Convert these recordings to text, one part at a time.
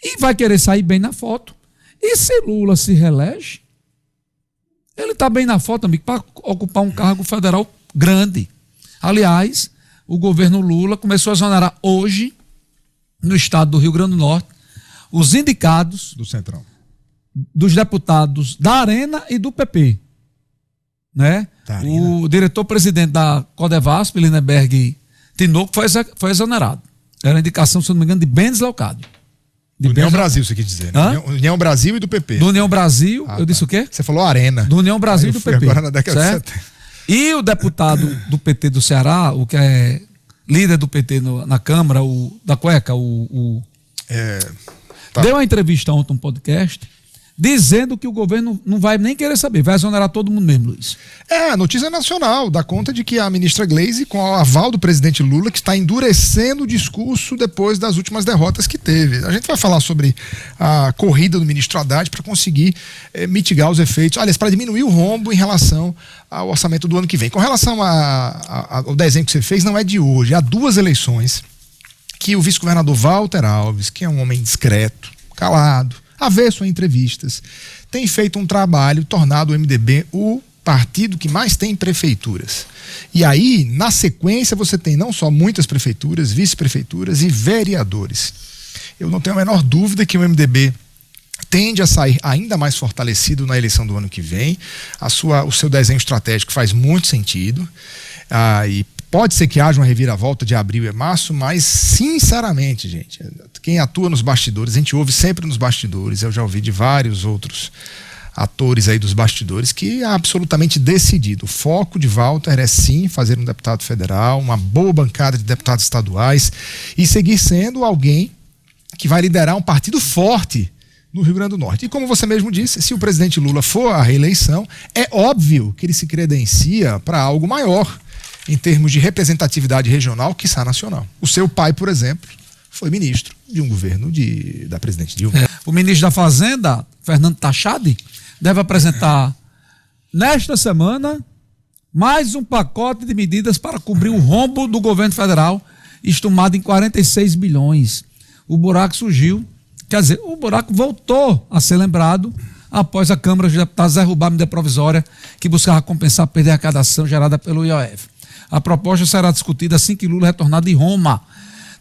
e vai querer sair bem na foto. E se Lula se reelege, ele está bem na foto, amigo, para ocupar um cargo federal grande. Aliás, o governo Lula começou a exonerar hoje, no estado do Rio Grande do Norte, os indicados do Centrão, dos deputados da Arena e do PP. Né? O diretor-presidente da Codevasp, Lindenberg Tinoco, foi exonerado. Era a indicação, se não me engano, de bem deslocado. Do União Brasil, você quis dizer. Né? União Brasil e do PP. Do União Brasil, eu disse o quê? Você falou Arena. Do União Brasil e do PP. Agora na década de 70. E o deputado do PT do Ceará, o que é líder do PT na Câmara, o da cueca, deu uma entrevista ontem, um podcast, dizendo que o governo não vai nem querer saber, vai exonerar todo mundo mesmo, Luiz. A notícia nacional dá conta de que a ministra Gleisi, com o aval do presidente Lula, que está endurecendo o discurso depois das últimas derrotas que teve. A gente vai falar sobre a corrida do ministro Haddad para conseguir mitigar os efeitos, aliás, para diminuir o rombo em relação ao orçamento do ano que vem. Com relação ao desenho que você fez, não é de hoje. Há 2 eleições que o vice-governador Walter Alves, que é um homem discreto, calado, avesso a entrevistas, tem feito um trabalho, tornado o MDB o partido que mais tem prefeituras. E aí, na sequência, você tem não só muitas prefeituras, vice-prefeituras e vereadores. Eu não tenho a menor dúvida que o MDB tende a sair ainda mais fortalecido na eleição do ano que vem. O seu desenho estratégico faz muito sentido. E pode ser que haja uma reviravolta de abril e março, mas sinceramente, gente, quem atua nos bastidores, a gente ouve sempre nos bastidores, eu já ouvi de vários outros atores aí dos bastidores, que é absolutamente decidido. O foco de Walter é sim fazer um deputado federal, uma boa bancada de deputados estaduais e seguir sendo alguém que vai liderar um partido forte no Rio Grande do Norte. E como você mesmo disse, se o presidente Lula for à reeleição, é óbvio que ele se credencia para algo maior em termos de representatividade regional, quiçá nacional. O seu pai, por exemplo, foi ministro de um governo da presidente Dilma. O ministro da Fazenda, Fernando Tachadi, deve apresentar nesta semana mais um pacote de medidas para cobrir o rombo do governo federal, estimado em 46 bilhões. O buraco surgiu, quer dizer, o buraco voltou a ser lembrado após a Câmara dos Deputados derrubar a medida provisória que buscava compensar a perda de arrecadação gerada pelo IOF. A proposta será discutida assim que Lula retornar de Roma.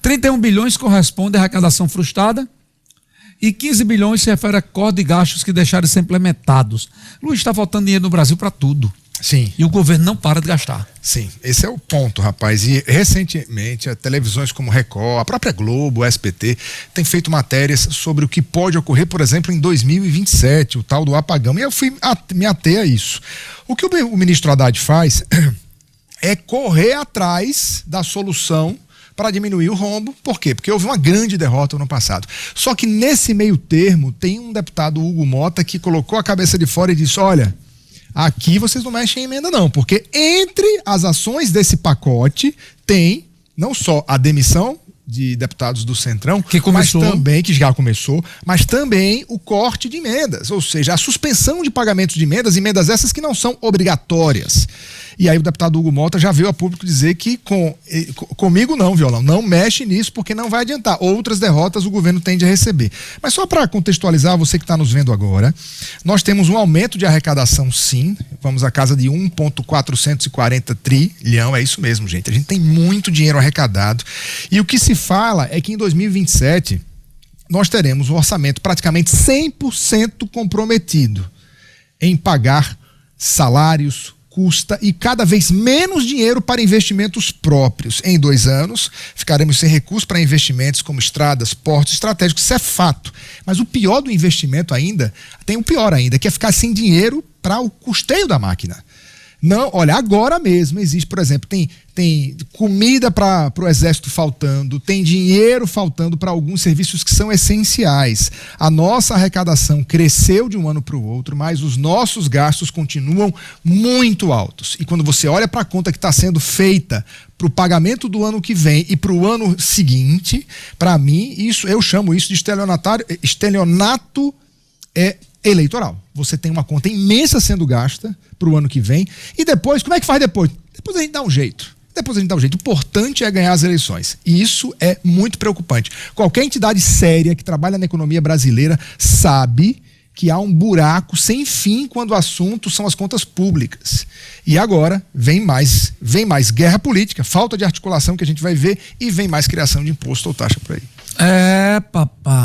31 bilhões corresponde à arrecadação frustrada e 15 bilhões se refere a corte de gastos que deixaram de ser implementados. Luiz, está faltando dinheiro no Brasil para tudo. Sim. E o governo não para de gastar. Sim, esse é o ponto, rapaz. E recentemente, televisões como Record, a própria Globo, o SBT, tem feito matérias sobre o que pode ocorrer, por exemplo, em 2027, o tal do apagão. E eu fui me ater a isso. O que o ministro Haddad faz é correr atrás da solução para diminuir o rombo. Por quê? Porque houve uma grande derrota no ano passado. Só que nesse meio termo tem um deputado, Hugo Mota, que colocou a cabeça de fora e disse: olha, aqui vocês não mexem em emenda não, porque entre as ações desse pacote tem não só a demissão de deputados do Centrão, que já começou, mas também o corte de emendas, ou seja, a suspensão de pagamentos de emendas essas que não são obrigatórias. E aí o deputado Hugo Mota já veio a público dizer que comigo não, Violão, não mexe nisso porque não vai adiantar. Outras derrotas o governo tende a receber. Mas só para contextualizar, você que está nos vendo agora, nós temos um aumento de arrecadação sim, vamos à casa de 1,440 trilhão, é isso mesmo, gente. A gente tem muito dinheiro arrecadado e o que se fala é que em 2027 nós teremos um orçamento praticamente 100% comprometido em pagar salários, custa e cada vez menos dinheiro para investimentos próprios. Em 2 anos, ficaremos sem recursos para investimentos como estradas, portos estratégicos, isso é fato. Mas o pior do investimento ainda, tem o pior ainda, que é ficar sem dinheiro para o custeio da máquina. Não, olha, agora mesmo existe, por exemplo, tem comida para o exército faltando, tem dinheiro faltando para alguns serviços que são essenciais. A nossa arrecadação cresceu de um ano para o outro, mas os nossos gastos continuam muito altos. E quando você olha para a conta que está sendo feita para o pagamento do ano que vem e para o ano seguinte, para mim, eu chamo isso de estelionato eleitoral. Você tem uma conta imensa sendo gasta para o ano que vem e depois, como é que faz depois? Depois a gente dá um jeito. depois a gente dá um jeito. O importante é ganhar as eleições. E isso é muito preocupante. Qualquer entidade séria que trabalha na economia brasileira sabe que há um buraco sem fim quando o assunto são as contas públicas. E agora vem mais guerra política, falta de articulação que a gente vai ver, e vem mais criação de imposto ou taxa por aí. Papai.